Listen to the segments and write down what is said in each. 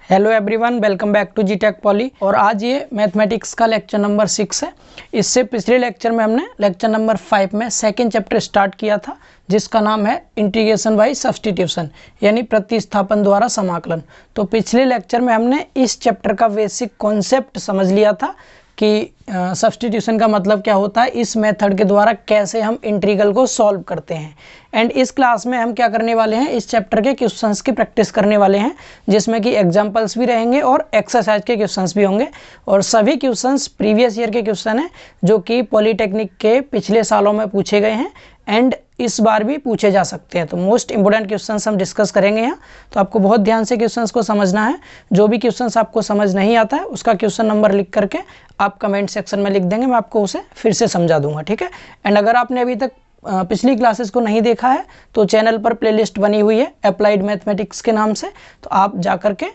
Hello everyone, welcome back to जीटेक poly. और आज ये मैथमेटिक्स का लेक्चर नंबर 6 है। इससे पिछले लेक्चर में हमने लेक्चर नंबर 5 में सेकंड चैप्टर स्टार्ट किया था, जिसका नाम है इंटीग्रेशन बाय सब्स्टिट्यूशन, यानी प्रतिस्थापन द्वारा समाकलन। तो पिछले लेक्चर में हमने इस चैप्टर का बेसिक कॉन्सेप्ट समझ लिया था कि सब्स्टिट्यूशन का मतलब क्या होता है, इस मेथड के द्वारा कैसे हम इंटीग्रल को सॉल्व करते हैं। एंड इस क्लास में हम क्या करने वाले हैं, इस चैप्टर के क्वेश्चंस की प्रैक्टिस करने वाले हैं, जिसमें कि एग्जांपल्स भी रहेंगे और एक्सरसाइज के क्वेश्चंस भी होंगे। और सभी क्वेश्चंस प्रीवियस ईयर के क्वेश्चन हैं, जो कि पॉलीटेक्निक के पिछले सालों में पूछे गए हैं एंड इस बार भी पूछे जा सकते हैं। तो मोस्ट इंपोर्टेंट क्वेश्चंस हम डिस्कस करेंगे यहाँ। तो आपको बहुत ध्यान से क्वेश्चंस को समझना है। जो भी क्वेश्चंस आपको समझ नहीं आता है, उसका क्वेश्चन नंबर लिख करके आप कमेंट सेक्शन में लिख देंगे, मैं आपको उसे फिर से समझा दूंगा, ठीक है। एंड अगर आपने अभी तक पिछली क्लासेस को नहीं देखा है तो चैनल पर प्लेलिस्ट बनी हुई है अप्लाइड मैथमेटिक्स के नाम से, तो आप जा करके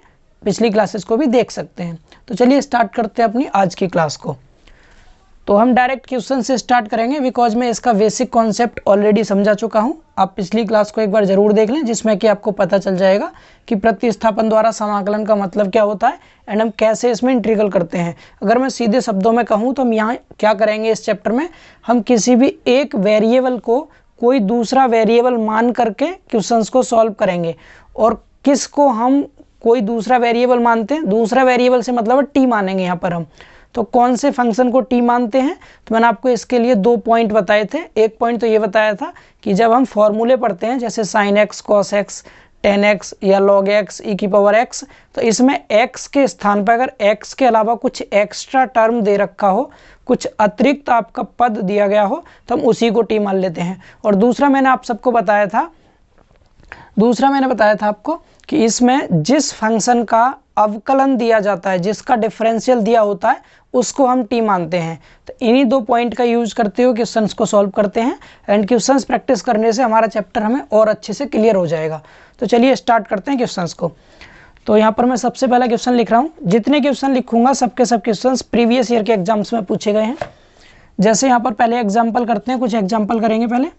पिछली क्लासेस को भी देख सकते हैं। तो चलिए स्टार्ट करते हैं अपनी आज की क्लास को। तो हम डायरेक्ट क्वेश्चन से स्टार्ट करेंगे, बिकॉज मैं इसका बेसिक कॉन्सेप्ट ऑलरेडी समझा चुका हूं। आप पिछली क्लास को एक बार जरूर देख लें, जिसमें कि आपको पता चल जाएगा कि प्रतिस्थापन द्वारा समाकलन का मतलब क्या होता है एंड हम कैसे इसमें इंटीग्रल करते हैं। अगर मैं सीधे शब्दों में कहूँ तो हम यहाँ क्या करेंगे, इस चैप्टर में हम किसी भी एक वेरिएबल को कोई दूसरा वेरिएबल मान करके क्वेश्चंस को सॉल्व करेंगे। और किसको हम कोई दूसरा वेरिएबल मानते हैं, दूसरा वेरिएबल से मतलब है टी मानेंगे यहाँ पर हम। तो कौन से फंक्शन को टी मानते हैं, तो मैंने आपको इसके लिए 2 पॉइंट बताए थे। एक पॉइंट तो ये बताया था कि जब हम फॉर्मूले पढ़ते हैं, जैसे sine x, cos x, tan x या लॉग एक्स, ई की पावर एक्स, तो इसमें एक्स के स्थान पर अगर एक्स के अलावा कुछ एक्स्ट्रा टर्म दे रखा हो, कुछ अतिरिक्त आपका पद दिया गया हो, तो हम उसी को टी मान लेते हैं। और दूसरा मैंने बताया था आपको कि इसमें जिस फंक्शन का अवकलन दिया जाता है, जिसका डिफरेंशियल दिया होता है, उसको हम टी मानते हैं। तो इन्हीं 2 पॉइंट का यूज करते हुए क्वेश्चंस को सॉल्व करते हैं एंड क्वेश्चंस प्रैक्टिस करने से हमारा चैप्टर हमें और अच्छे से क्लियर हो जाएगा। तो चलिए स्टार्ट करते हैं क्वेश्चंस को। तो यहाँ पर मैं सबसे पहला क्वेश्चन लिख रहा हूँ। जितने क्वेश्चन लिखूंगा सबके सब क्वेश्चंस प्रीवियस ईयर के एग्जाम्स में पूछे गए हैं। जैसे यहाँ पर पहले एग्जाम्पल करते हैं, कुछ एग्जाम्पल करेंगे पहले,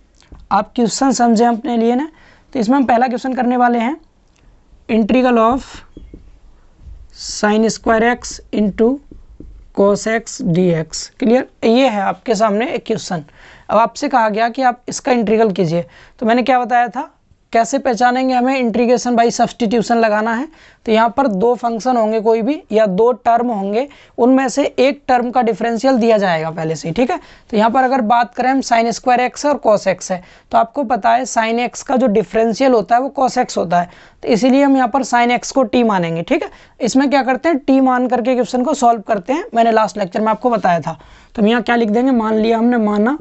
आप क्वेश्चन समझें अपने लिए ना। तो इसमें हम पहला क्वेश्चन करने वाले हैं, integral of sine square x into cos x dx। Clear, ये है आपके सामने एक क्वेश्चन। अब आपसे कहा गया कि आप इसका इंटीग्रल कीजिए। तो मैंने क्या बताया था, कैसे पहचानेंगे, हमें इंटीग्रेशन बाय सब्स्टिट्यूशन लगाना है। तो यहाँ पर 2 फंक्शन होंगे कोई भी, या 2 टर्म होंगे, उनमें से एक टर्म का डिफरेंशियल दिया जाएगा पहले से, ठीक है। तो यहाँ पर अगर बात करें हम साइन स्क्वायर एक्स है और कॉस एक्स है, तो आपको पता है साइन एक्स का जो डिफरेंशियल होता है वो कॉस एक्स होता है। तो इसीलिए हम यहाँ पर साइन एक्स को टी मानेंगे, ठीक है। इसमें क्या करते हैं, टी मान करके क्वेश्चन को सॉल्व करते हैं। मैंने लास्ट लेक्चर में आपको बताया था। तो हम यहाँ क्या लिख देंगे, मान लिया हमने, माना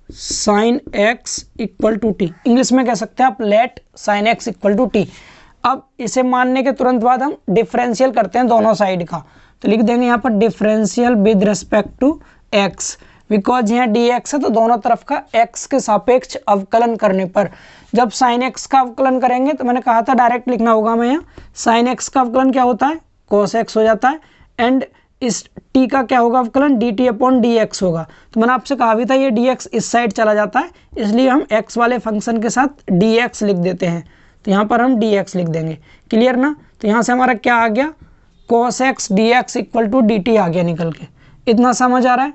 sine x equal to t. English में कह सकते हैं आप let sine x equal to t. अब इसे मानने के तुरंत बाद हम डिफरेंशियल करते हैं दोनों साइड का। तो लिख देंगे यहाँ पर differential with respect to x, because यहाँ डी एक्स है, तो दोनों तरफ का एक्स के सापेक्ष अवकलन करने पर जब साइन एक्स का अवकलन करेंगे, तो मैंने कहा था डायरेक्ट लिखना होगा हमें यहाँ। साइन एक्स का अवकलन क्या होता है, कॉस एक्स हो जाता है, एंड इस टी का क्या होगा अवकलन, D T upon D x होगा। तो मैंने आपसे कहा भी था ये डी एक्स इस साइड चला जाता है, इसलिए हम एक्स वाले फंक्शन के साथ डी एक्स लिख देते हैं। तो यहाँ पर हम डी एक्स लिख देंगे। क्लियर ना। तो यहाँ से हमारा क्या आ गया, cos x d x equal to d t आ गया निकल के। इतना समझ आ रहा है,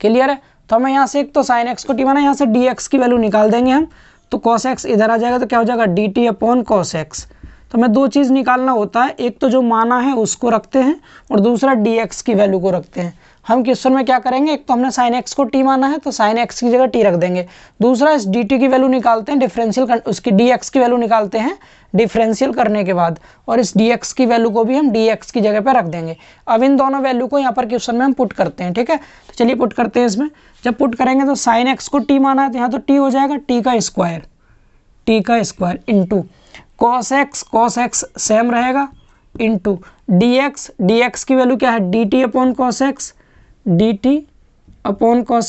क्लियर है। तो हमें यहाँ से एक तो साइन एक्स को टी माना, यहाँ से डी एक्स की वैल्यू निकाल देंगे हम। तो कॉस एक्स इधर आ जाएगा, तो क्या हो जाएगा, D T upon cos x. तो हमें 2 चीज़ निकालना होता है, एक तो जो माना है उसको रखते हैं और दूसरा dx की वैल्यू को रखते हैं। हम क्वेश्चन में क्या करेंगे, एक तो हमने sin x को t माना है, तो sin x की जगह t रख देंगे। दूसरा इस dt की वैल्यू निकालते हैं, डिफरेंशियल उसकी dx की वैल्यू निकालते हैं डिफरेंशियल करने के बाद, और इस dx की वैल्यू को भी हम dx की जगह पर रख देंगे। अब इन दोनों वैल्यू को यहाँ पर क्वेश्चन में हम पुट करते हैं, ठीक है। तो चलिए पुट करते हैं। इसमें जब पुट करेंगे तो sin x को t माना है, तो यहाँ तो t हो जाएगा t का square into cos x same रहेगा, इंटू dx की वैल्यू क्या है, dt अपॉन cos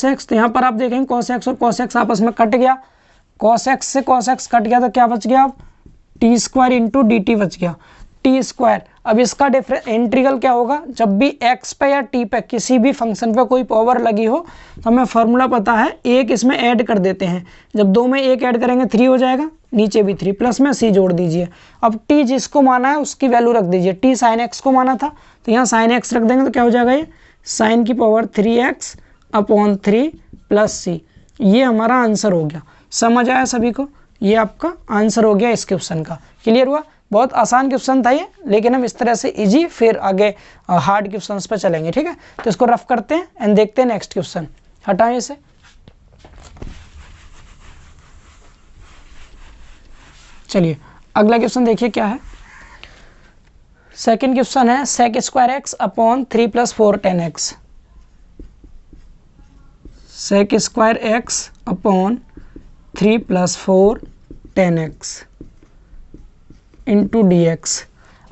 x। तो यहाँ पर आप देखेंगे cos x और cos x आपस में कट गया, cos x से cos x कट गया, तो क्या बच गया, अब T square into d T बच गया, टी स्क्वायर। अब इसका इंटीग्रल क्या होगा, जब भी x पे या t पे किसी भी फंक्शन पे कोई पावर लगी हो, तो हमें फार्मूला पता है, एक इसमें ऐड कर देते हैं। जब 2 में 1 ऐड करेंगे 3 हो जाएगा, नीचे भी 3 प्लस में c जोड़ दीजिए। अब t जिसको माना है उसकी वैल्यू रख दीजिए। t साइन x को माना था तो यहाँ साइन x रख देंगे तो क्या हो जाएगा, ये साइन की power 3x upon 3 plus c। ये हमारा आंसर हो गया। समझ आया सभी को? ये आपका आंसर हो गया इस क्वेश्चन का। क्लियर हुआ? बहुत आसान क्वेश्चन था ये, लेकिन हम इस तरह से इजी फिर आगे हार्ड क्वेश्चंस पे चलेंगे। ठीक है, तो इसको रफ करते हैं एंड देखते हैं नेक्स्ट क्वेश्चन। हटाएं इसे। चलिए अगला क्वेश्चन देखिए क्या है। सेकंड क्वेश्चन है sec square x upon 3 plus 4 10 x. Sec square x upon 3 plus 4 10 x into d x.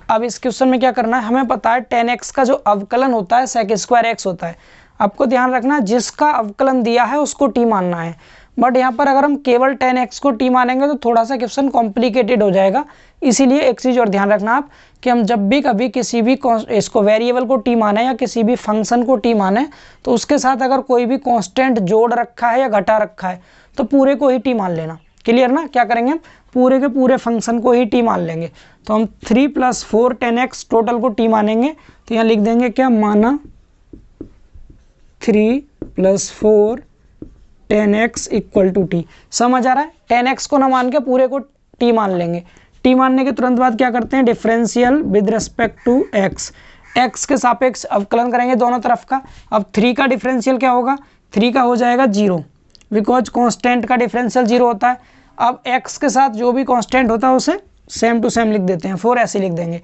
अब इस क्वेश्चन में क्या करना है, हमें पता है 10x का जो अवकलन होता है सेक स्क्वायर एक्स होता है। आपको ध्यान रखना जिसका अवकलन दिया है उसको t मानना है। बट यहाँ पर अगर हम केवल 10x को t मानेंगे तो थोड़ा सा क्वेश्चन कॉम्प्लिकेटेड हो जाएगा। इसीलिए एक चीज़ और ध्यान रखना आप कि हम जब भी कभी किसी भी इसको वेरिएबल को t माने या किसी भी फंक्शन को t माने तो उसके साथ अगर कोई भी कांस्टेंट जोड़ रखा है या घटा रखा है तो पूरे को ही t मान लेना। क्लियर ना? क्या करेंगे हम पूरे के पूरे फंक्शन को ही t मान लेंगे। तो हम 3 प्लस 4 10x टोटल को t मानेंगे तो यहाँ लिख देंगे क्या, माना 3 plus 4 10x equal to t। समझ आ रहा है? 10x को ना मान के पूरे को t मान लेंगे। t मानने के तुरंत बाद क्या करते हैं, differential with respect to x। x के सापेक्ष अवकलन करेंगे दोनों तरफ का। अब 3 का डिफरेंशियल क्या होगा, 3 का हो जाएगा 0, बिकॉज कांस्टेंट का डिफरेंशियल 0 होता है। अब x के साथ जो भी कांस्टेंट होता है उसे सेम टू सेम लिख देते हैं, 4 ऐसे लिख देंगे।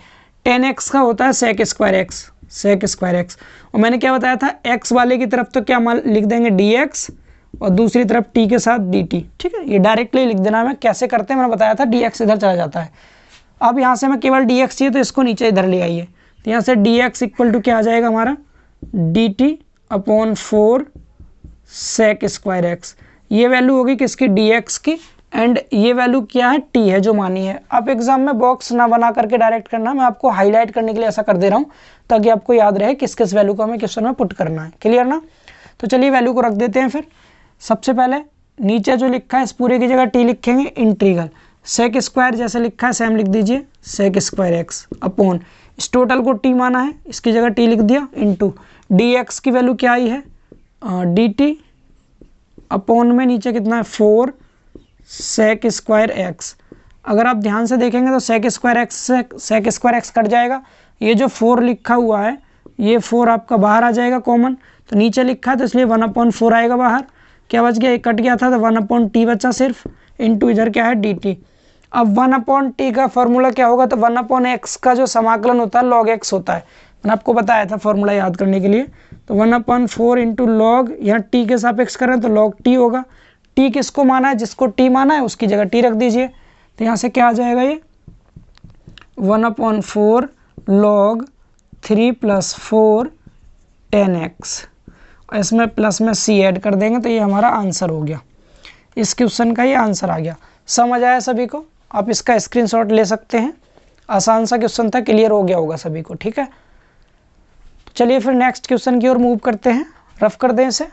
10x का होता है sec square x, sec square x. और मैंने क्या बताया था, x वाले की तरफ तो क्या लिख देंगे dx और दूसरी तरफ t के साथ dt। ठीक है, ये डायरेक्टली लिख देना। मैं कैसे करते हैं मैंने बताया था, dx इधर चला जाता है। अब यहाँ से मैं केवल dx चाहिए तो इसको नीचे इधर ले आइए। तो यहाँ से dx इक्वल टू क्या आ जाएगा हमारा, dt upon 4 sec square x. ये वैल्यू होगी किसकी, dx की, एंड ये वैल्यू क्या है, t है जो मानी है। आप एग्जाम में बॉक्स ना बना करके डायरेक्ट करना, मैं आपको हाईलाइट करने के लिए ऐसा कर दे रहा हूँ ताकि आपको याद रहे किस किस वैल्यू को हमें क्वेश्चन में पुट करना है। क्लियर ना? तो चलिए वैल्यू को रख देते हैं। फिर सबसे पहले नीचे जो लिखा है इस पूरे की जगह t लिखेंगे, इंटीग्रल सेक स्क्वायर जैसे लिखा है सेम लिख दीजिए, सेक स्क्वायर एक्स अपॉन इस टोटल को t माना है इसकी जगह t लिख दिया, इंटू dx की वैल्यू क्या आई है, dt अपॉन में नीचे कितना है 4 सेक स्क्वायर एक्स। अगर आप ध्यान से देखेंगे तो सेक स्क्वायर एक्स से सेक स्क्वायर एक्स कट जाएगा। ये जो 4 लिखा हुआ है ये 4 आपका बाहर आ जाएगा कॉमन, तो नीचे लिखा है तो इसलिए 1/4 आएगा बाहर। क्या बच गया, एक कट गया था तो 1/t बचा सिर्फ, इंटू इधर क्या है dt। अब 1/t का फॉर्मूला क्या होगा, तो 1/x का जो समाकलन होता है log x होता है। मैंने आपको बताया था फॉर्मूला याद करने के लिए। तो 1/4 इंटू लॉग, यहाँ t के सापेक्ष करें तो log t होगा। t किसको माना है, जिसको t माना है उसकी जगह t रख दीजिए। तो यहाँ से क्या आ जाएगा, ये 1/4 log 3 प्लस 4 10x, इसमें प्लस में c ऐड कर देंगे तो ये हमारा आंसर हो गया। इस क्वेश्चन का ये आंसर आ गया। समझ आया सभी को? आप इसका स्क्रीनशॉट ले सकते हैं। आसान सा क्वेश्चन था, क्लियर हो गया होगा सभी को। ठीक है, चलिए फिर नेक्स्ट क्वेश्चन की ओर मूव करते हैं। रफ कर दें इसे,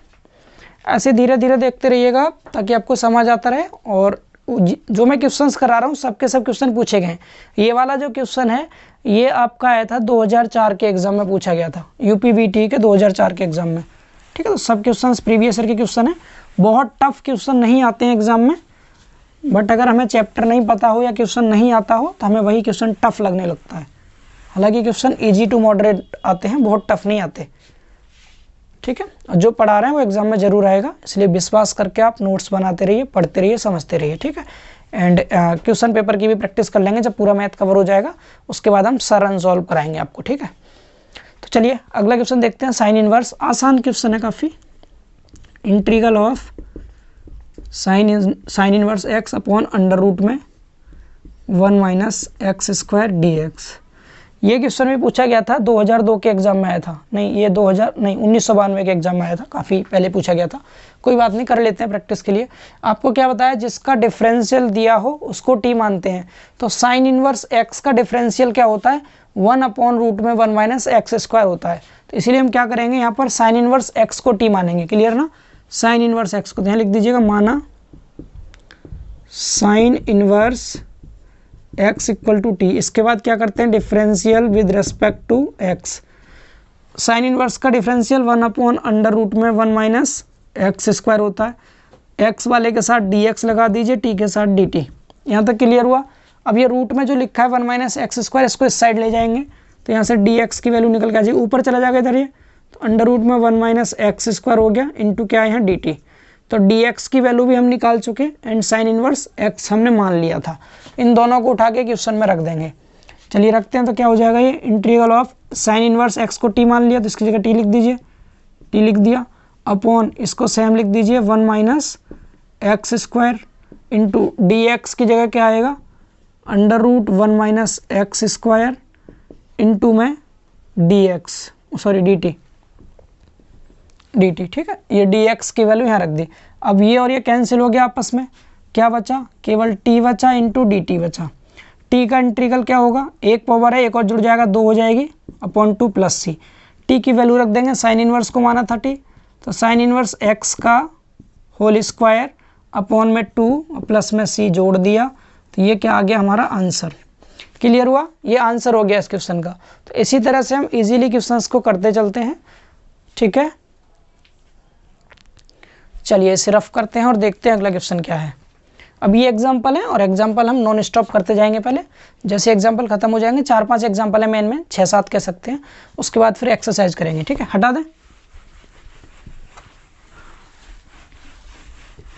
ऐसे धीरे धीरे देखते रहिएगा ताकि आपको समझ आता रहे। और जो मैं क्वेश्चंस करा रहा हूँ सबके सब क्वेश्चन पूछे गए हैं। ये वाला जो क्वेश्चन है ये आपका आया था 2004 के एग्जाम में पूछा गया था, यूपीवीटी के 2004 के एग्जाम में। ठीक है, तो सब क्वेश्चन प्रीवियस ईयर के क्वेश्चन है। बहुत टफ क्वेश्चन नहीं आते हैं एग्जाम में, बट अगर हमें चैप्टर नहीं पता हो या क्वेश्चन नहीं आता हो तो हमें वही क्वेश्चन टफ लगने लगता है। हालांकि क्वेश्चन इजी टू मॉडरेट आते हैं, बहुत टफ नहीं आते। ठीक है, जो पढ़ा रहे हैं वो एग्जाम में जरूर आएगा, इसलिए विश्वास करके आप नोट्स बनाते रहिए, पढ़ते रहिए, समझते रहिए। ठीक है, एंड क्वेश्चन पेपर की भी प्रैक्टिस कर लेंगे। जब पूरा मैथ कवर हो जाएगा उसके बाद हम सरन सॉल्व कराएंगे आपको। ठीक है, तो चलिए अगला क्वेश्चन देखते हैं। साइन इनवर्स, आसान क्वेश्चन है काफ़ी। Integral of sine inverse x upon under root में 1 minus x square d x. ये क्वेश्चन भी पूछा गया था, 2002 के एग्जाम में आया था। नहीं, ये 1992 के एग्जाम में आया था, काफ़ी पहले पूछा गया था। कोई बात नहीं, कर लेते हैं प्रैक्टिस के लिए। आपको क्या बताया, जिसका डिफरेंशियल दिया हो उसको टी मानते हैं। तो साइन इनवर्स एक्स का डिफरेंशियल क्या होता है, 1 अपॉन रूट में 1 माइनस एक्स स्क्वायर होता है। तो इसीलिए हम क्या करेंगे, यहाँ पर साइन इनवर्स एक्स को टी मानेंगे। क्लियर ना? साइन इनवर्स एक्स को यहाँ लिख दीजिएगा, माना sine inverse x equal to t. इसके बाद क्या करते हैं, differential with respect to x। Sine inverse का डिफरेंशियल 1/√में 1 माइनस एक्स स्क्वायर होता है। x वाले के साथ dx लगा दीजिए, t के साथ dt। यहाँ तक क्लियर हुआ। अब ये रूट में जो लिखा है 1 माइनस एक्स स्क्वायर, इसको इस साइड ले जाएंगे तो यहाँ से dx की वैल्यू निकल के आ जाएगी, ऊपर चला जाएगा इधर ये, तो अंडर रूट में 1 माइनस एक्स स्क्वायर हो गया इंटू क्या है यहाँ dt। तो dx की वैल्यू भी हम निकाल चुके एंड साइन इनवर्स x हमने मान लिया था। इन दोनों को उठा के क्वेश्चन में रख देंगे। चलिए रखते हैं, तो क्या हो जाएगा ये integral of sine inverse x को t मान लिया तो इसकी जगह t लिख दीजिए, t लिख दिया, अपॉन इसको सेम लिख दीजिए 1 minus x square into dx की जगह क्या आएगा, under root 1 minus x square into में dx सॉरी dt, ठीक है। ये dx की वैल्यू यहाँ रख दी। अब ये और ये कैंसिल हो गया आपस में, क्या बचा, केवल t बचा इंटू dt बचा। t का इंटीग्रल क्या होगा, एक पावर है, एक और जुड़ जाएगा 2 हो जाएगी, अपॉन 2 प्लस सी। t की वैल्यू रख देंगे, साइन इनवर्स को माना था t, तो साइन इनवर्स x का होल स्क्वायर अपॉन में 2 प्लस में c जोड़ दिया, तो ये क्या आ गया हमारा आंसर। क्लियर हुआ, ये आंसर हो गया इस क्वेश्चन का। तो इसी तरह से हम इजीली क्वेश्चंस को करते चलते हैं, ठीक है। चलिए इसे रफ करते हैं और देखते हैं अगला क्वेश्चन क्या है। अब ये एग्जाम्पल है और एग्जाम्पल हम नॉन स्टॉप करते जाएंगे। पहले जैसे एग्जाम्पल खत्म हो जाएंगे, 4-5 एग्जाम्पल है मेन में, 6-7 कह सकते हैं, उसके बाद फिर एक्सरसाइज करेंगे, ठीक है। हटा दें,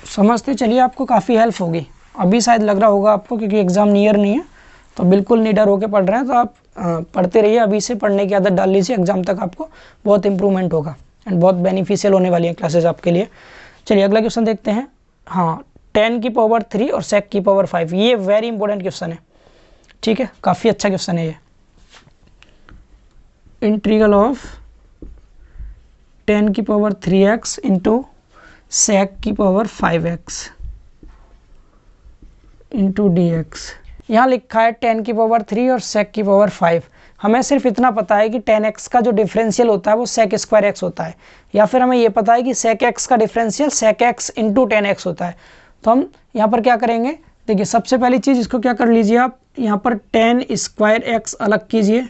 समझते चलिए, आपको काफ़ी हेल्प होगी। अभी शायद लग रहा होगा आपको क्योंकि एग्ज़ाम नियर नहीं है, तो बिल्कुल निडर होकर पढ़ रहे हैं, तो आप पढ़ते रहिए, अभी से पढ़ने की आदत डाल लीजिए, एग्जाम तक आपको बहुत इंप्रूवमेंट होगा एंड बहुत बेनिफिशियल होने वाली है क्लासेज आपके लिए। चलिए अगला क्वेश्चन देखते हैं। हाँ, 10 की पावर 3 और sec की पावर 5, ये वेरी इंपॉर्टेंट क्वेश्चन है, ठीक है, काफ़ी अच्छा क्वेश्चन है ये। इंटीग्रल ऑफ 10 की पावर 3x इंटू sec की पावर 5x इंटू dx। यहाँ लिखा है 10 की पावर 3 और sec की पावर 5। हमें सिर्फ इतना पता है कि 10x का जो डिफरेंशियल होता है वो sec स्क्वायर x होता है, या फिर हमें ये पता है कि sec x का differential sec x into 10x होता है। तो हम यहाँ पर क्या करेंगे, देखिए सबसे पहली चीज़ इसको क्या कर लीजिए आप, यहाँ पर 10 स्क्वायर x अलग कीजिए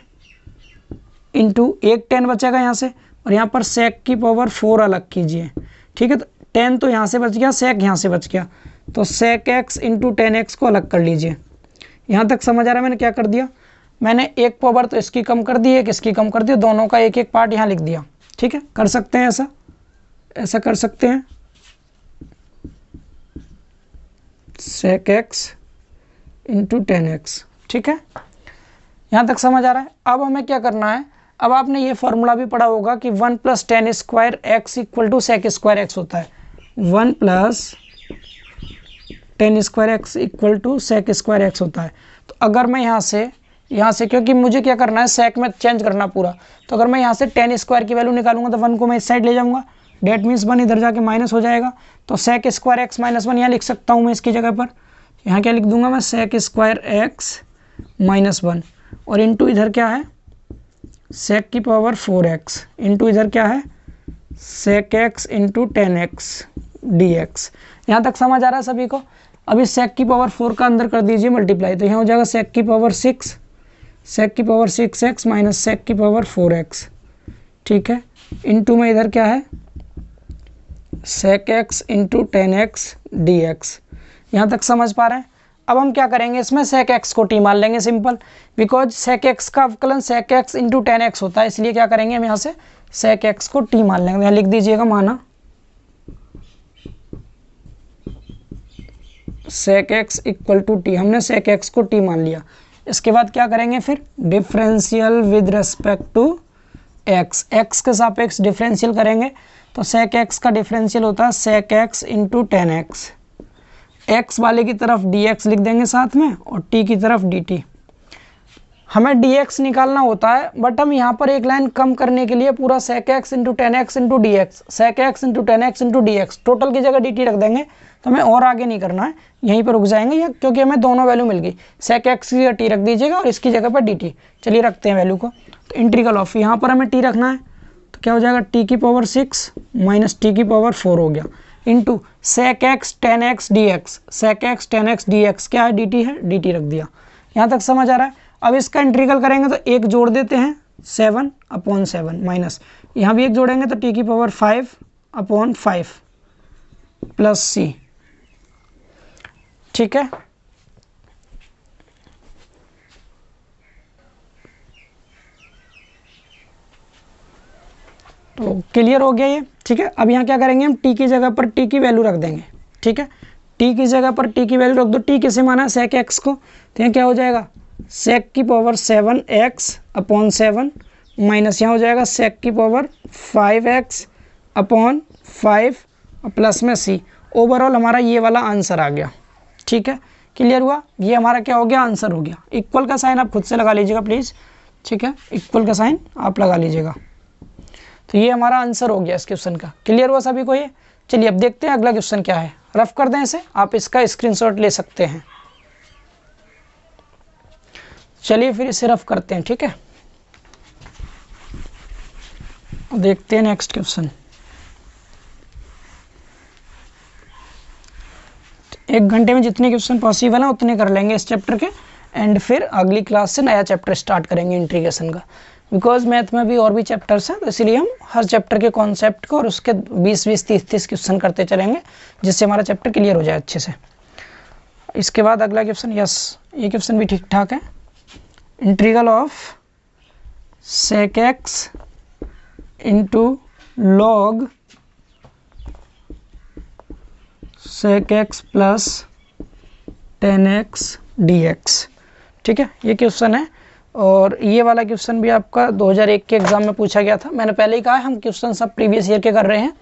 इंटू एक 10 बचेगा यहाँ से, और यहाँ पर sec की पावर 4 अलग कीजिए, ठीक है। तो 10 तो यहाँ से बच गया, sec यहाँ से बच गया, तो sec x इंटू 10x को अलग कर लीजिए। यहाँ तक समझ आ रहा है मैंने क्या कर दिया, मैंने एक पावर तो इसकी कम कर दी, एक इसकी कम कर दी, दोनों का एक एक पार्ट यहाँ लिख दिया, ठीक है। कर सकते हैं ऐसा, ऐसा कर सकते हैं, sec x इंटू 10x, ठीक है। यहाँ तक समझ आ रहा है। अब हमें क्या करना है, अब आपने ये फॉर्मूला भी पढ़ा होगा कि 1 + 10 square x equal to sec square x होता है। 1 + 10 square x equal to sec square x होता है। तो अगर मैं यहाँ से क्योंकि मुझे क्या करना है, sec में चेंज करना पूरा, तो अगर मैं यहाँ से 10 स्क्वायर की वैल्यू निकालूंगा तो 1 को मैं इस साइड ले जाऊँगा, डेट मीन्स 1 इधर जाके माइनस हो जाएगा, तो sec स्क्वायर x माइनस 1 यहाँ लिख सकता हूँ मैं इसकी जगह पर। यहाँ क्या लिख दूंगा मैं, sec स्क्वायर x माइनस 1, और इंटू इधर क्या है, sec की पावर 4x इंटू इधर क्या है, sec x into 10x dx। यहाँ तक समझ आ रहा है सभी को। अभी sec की पावर 4 का अंदर कर दीजिए मल्टीप्लाई, तो यहाँ हो जाएगा sec की पावर 6, sec की पावर 6x माइनस sec की पावर 4x, ठीक है, इंटू में इधर क्या है, sec x into 10x dx। यहाँ तक समझ पा रहे हैं। अब हम क्या करेंगे, इसमें sec x को t मान लेंगे, सिंपल, बिकॉज sec x का अवकलन sec x इंटू 10x होता है, इसलिए क्या करेंगे हम यहाँ से sec x को t मान लेंगे। यहाँ लिख दीजिएगा माना sec x equal to t, हमने sec x को t मान लिया। इसके बाद क्या करेंगे फिर, differential with respect to x, x के सापेक्ष डिफरेंशियल करेंगे, तो sec x का डिफरेंशियल होता है sec x into 10x, x वाले की तरफ dx लिख देंगे साथ में और t की तरफ dt। हमें dx निकालना होता है, बट हम यहाँ पर एक लाइन कम करने के लिए पूरा sec x into 10x into dx, sec x into 10x into dx, total की जगह dt रख देंगे, तो हमें और आगे नहीं करना है, यहीं पर रुक जाएंगे या, क्योंकि हमें दोनों वैल्यू मिल गई। sec x की जगह t रख दीजिएगा और इसकी जगह पर dt। चलिए रखते हैं वैल्यू को, तो इंटीग्रल ऑफ, यहाँ पर हमें t रखना है, तो क्या हो जाएगा, t की पावर 6 माइनस t की पावर 4 हो गया, into sec x tan x d x, sec x tan x d x क्या है, डी टी है, डी टी रख दिया। यहाँ तक समझ आ रहा है। अब इसका इंटीग्रल करेंगे तो एक जोड़ देते हैं 7/7 माइनस यहाँ भी एक जोड़ेंगे तो टी की पावर 5/5 प्लस सी, ठीक है। तो क्लियर हो गया ये, ठीक है। अब यहाँ क्या करेंगे हम, टी की जगह पर टी की वैल्यू रख देंगे, ठीक है। टी की जगह पर टी की वैल्यू रख दो। टी किसे माना है, सेक एक्स को, तो यहाँ क्या हो जाएगा, सेक की पावर 7x/7 माइनस यहाँ हो जाएगा सेक की पावर 5x/5 प्लस में सी। ओवरऑल हमारा ये वाला आंसर आ गया, ठीक है। क्लियर हुआ, ये हमारा क्या हो गया, आंसर हो गया। इक्वल का साइन आप खुद से लगा लीजिएगा प्लीज़, ठीक है, इक्वल का साइन आप लगा लीजिएगा। तो ये हमारा आंसर हो गया इस क्वेश्चन का। क्लियर हुआ सभी को ये। चलिए अब देखते हैं अगला क्वेश्चन क्या है। रफ कर दें इसे, आप इसका स्क्रीनशॉट ले सकते हैं। चलिए फिर इसे रफ करते हैं, ठीक है। देखते हैं नेक्स्ट क्वेश्चन। 1 घंटे में जितने क्वेश्चन पॉसिबल हैं उतने कर लेंगे इस चैप्टर के, एंड फिर अगली क्लास से नया चैप्टर स्टार्ट करेंगे इंटीग्रेशन का। बिकॉज मैथ में भी और भी चैप्टर्स हैं, तो इसलिए हम हर चैप्टर के कॉन्सेप्ट को और उसके 20-20, 30-30 क्वेश्चन करते चलेंगे, जिससे हमारा चैप्टर क्लियर हो जाए अच्छे से। इसके बाद अगला क्वेश्चन, यस ये क्वेश्चन भी ठीक ठाक है। Integral of sec x into log sec x plus 10x dx, ठीक है, ये क्वेश्चन है। और ये वाला क्वेश्चन भी आपका 2001 के एग्जाम में पूछा गया था। मैंने पहले ही कहा है हम क्वेश्चन सब प्रीवियस ईयर के कर रहे हैं।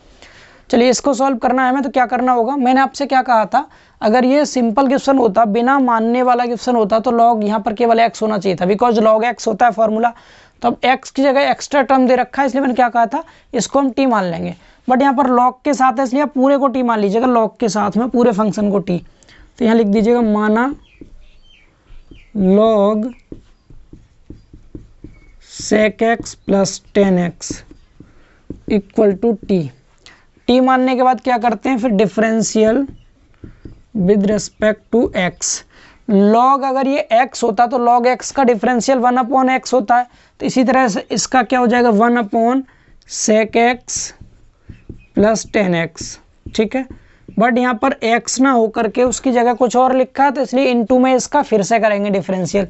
चलिए इसको सॉल्व करना है हमें, तो क्या करना होगा, मैंने आपसे क्या कहा था, अगर ये सिंपल क्वेश्चन होता, बिना मानने वाला क्वेश्चन होता, तो लॉग यहाँ पर केवल x होना चाहिए था, बिकॉज लॉग x होता है फॉर्मूला। तो अब x की जगह एक्स्ट्रा टर्म दे रखा है, इसलिए मैंने क्या कहा था, इसको हम t मान लेंगे। बट यहाँ पर लॉग के साथ है, इसलिए आप पूरे को t मान लीजिएगा, लॉग के साथ में पूरे फंक्शन को t। तो यहाँ लिख दीजिएगा माना log sec x plus 10x equal to t मानने के बाद क्या करते हैं, फिर differential with respect to x। Log अगर ये x होता तो लॉग x का डिफरेंशियल 1/x होता है, तो इसी तरह से इसका क्या हो जाएगा 1/sec x प्लस 10x, ठीक है। बट यहाँ पर x ना होकर के उसकी जगह कुछ और लिखा है, तो इसलिए इनटू में इसका फिर से करेंगे डिफरेंशियल।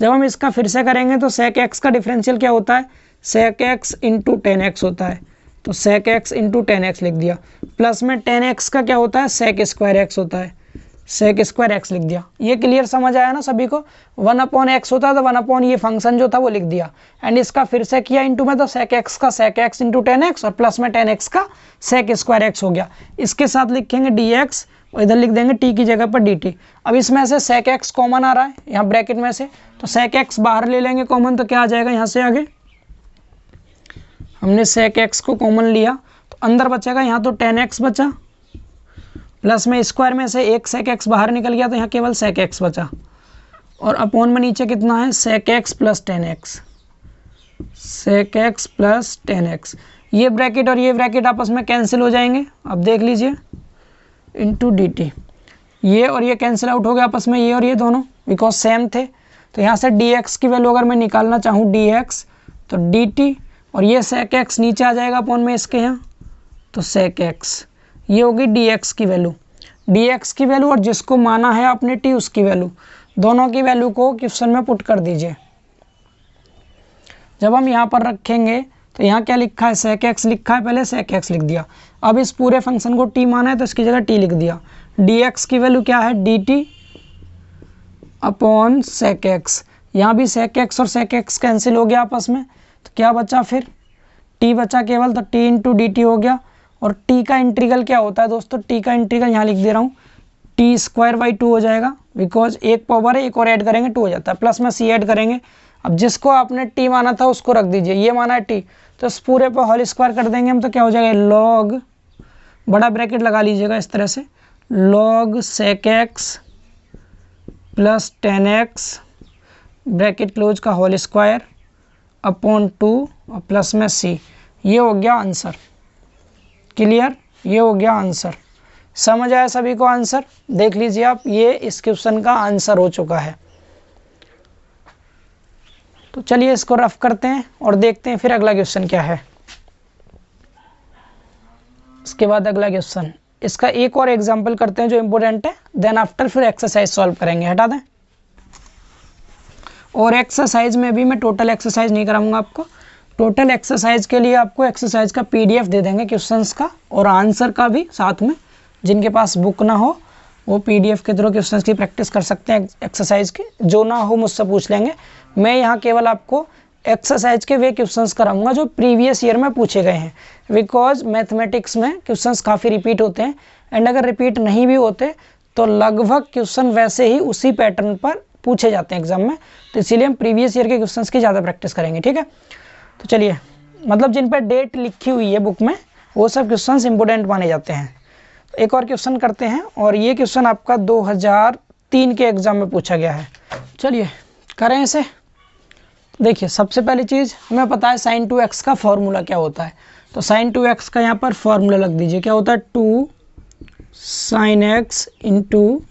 जब हम इसका फिर से करेंगे तो sec x का डिफरेंशियल क्या होता है, sec x इंटू 10x होता है, तो sec x इंटू 10x लिख दिया। प्लस में 10x का क्या होता है, sec स्क्वायर x होता है, sec स्क्वायर x लिख दिया। ये क्लियर समझ आया ना सभी को। 1/x होता है तो 1/ ये फंक्शन जो था वो लिख दिया, एंड इसका फिर से किया इंटू में, तो sec x का sec x इंटू 10x और प्लस में 10x का sec स्क्वायर x हो गया। इसके साथ लिखेंगे dx और इधर लिख देंगे t की जगह पर dt। अब इसमें से sec x कॉमन आ रहा है यहाँ ब्रैकेट में से, तो sec x बाहर ले लेंगे कॉमन, तो क्या आ जाएगा यहाँ से आगे, हमने sec x को कॉमन लिया तो अंदर बचेगा यहाँ तो 10x बचा, प्लस में स्क्वायर में से एक sec x बाहर निकल गया, तो यहाँ केवल sec x बचा, और अपॉन में नीचे कितना है sec x plus 10x, sec x plus 10x। ये ब्रैकेट और ये ब्रैकेट आपस में कैंसिल हो जाएंगे, अब देख लीजिए, इंटू dt। ये और ये कैंसिल आउट हो गया आपस में, ये और ये दोनों बिकॉज सेम थे। तो यहाँ से dx की वैल्यू अगर मैं निकालना चाहूँ dx, तो dt, और ये sec x नीचे आ जाएगा अपॉन में इसके यहाँ, तो sec x, ये होगी dx की वैल्यू। dx की वैल्यू और जिसको माना है आपने t उसकी वैल्यू, दोनों की वैल्यू को क्वेश्चन में पुट कर दीजिए। जब हम यहाँ पर रखेंगे तो यहाँ क्या लिखा है, sec x लिखा है, पहले sec x लिख दिया। अब इस पूरे फंक्शन को t माना है तो इसकी जगह t लिख दिया। dx की वैल्यू क्या है, dt अपॉन sec x। यहाँ भी sec x और sec x कैंसिल हो गया आपस में, तो क्या बचा फिर t बचा केवल, तो t इंटू dt हो गया। और t का इंटीग्रल क्या होता है दोस्तों, t का इंटीग्रल यहाँ लिख दे रहा हूँ, t स्क्वायर बाई 2 हो जाएगा, बिकॉज एक पावर है, एक और ऐड करेंगे 2 हो जाता है, प्लस में c ऐड करेंगे। अब जिसको आपने t माना था उसको रख दीजिए, ये माना है t, तो इस पूरे पर होल स्क्वायर कर देंगे हम, तो क्या हो जाएगा log, बड़ा ब्रैकेट लगा लीजिएगा इस तरह से, log sec x plus 10x bracket close का होल स्क्वायर अपॉन 2 और प्लस में c। ये हो गया आंसर। क्लियर, ये हो गया आंसर। समझ आया सभी को आंसर? देख लीजिए आप, ये इस क्वेश्चन का आंसर हो चुका है। तो चलिए इसको रफ करते हैं और देखते हैं फिर अगला क्वेश्चन क्या है। इसके बाद अगला क्वेश्चन, इसका एक और एग्जांपल करते हैं जो इम्पोर्टेंट है, देन आफ्टर फिर एक्सरसाइज सॉल्व करेंगे। हटा दें। और एक्सरसाइज में भी मैं टोटल एक्सरसाइज नहीं कराऊंगा आपको, टोटल एक्सरसाइज के लिए आपको एक्सरसाइज का PDF दे देंगे क्वेश्चंस का और आंसर का भी साथ में। जिनके पास बुक ना हो वो PDF के थ्रू क्वेश्चंस की प्रैक्टिस कर सकते हैं एक्सरसाइज की, जो ना हो मुझसे पूछ लेंगे। मैं यहाँ केवल आपको एक्सरसाइज के वे क्वेश्चंस कराऊंगा जो प्रीवियस ईयर में पूछे गए हैं, बिकॉज मैथमेटिक्स में क्वेश्चंस काफ़ी रिपीट होते हैं, एंड अगर रिपीट नहीं भी होते तो लगभग क्वेश्चन वैसे ही उसी पैटर्न पर पूछे जाते हैं एग्जाम में, तो इसीलिए हम प्रीवियस ईयर के क्वेश्चंस की ज़्यादा प्रैक्टिस करेंगे। ठीक है, तो चलिए, मतलब जिन पर डेट लिखी हुई है बुक में वो सब क्वेश्चंस इंपोर्टेंट माने जाते हैं। तो एक और क्वेश्चन करते हैं, और ये क्वेश्चन आपका 2003 के एग्जाम में पूछा गया है। चलिए करें इसे। देखिए, सबसे पहली चीज़ हमें पता है sin 2x का फॉर्मूला क्या होता है, तो sin 2x का यहाँ पर फॉर्मूला लग दीजिए। क्या होता है? 2 sin x into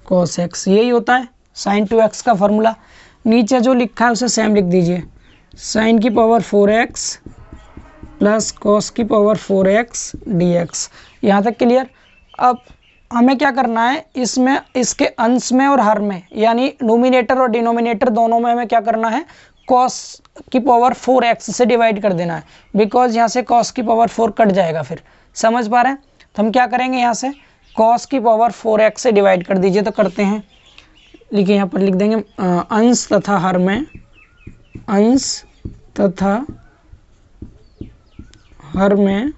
cos x, यही होता है sin 2x का फॉर्मूला। नीचे जो लिखा है उसे सेम लिख दीजिए, sin की पावर 4x प्लस cos की पावर 4x dx। यहाँ तक क्लियर? अब हमें क्या करना है, इसमें इसके अंश में और हर में, यानी नोमिनेटर और डिनोमिनेटर दोनों में हमें क्या करना है, cos की पावर 4x से डिवाइड कर देना है, बिकॉज यहाँ से cos की पावर 4 कट जाएगा। फिर समझ पा रहे हैं? तो हम क्या करेंगे, यहाँ से cos की पावर 4x से डिवाइड कर दीजिए। तो करते हैं, लिखिए यहाँ पर लिख देंगे अंश तथा हर में, अंश तथा हर में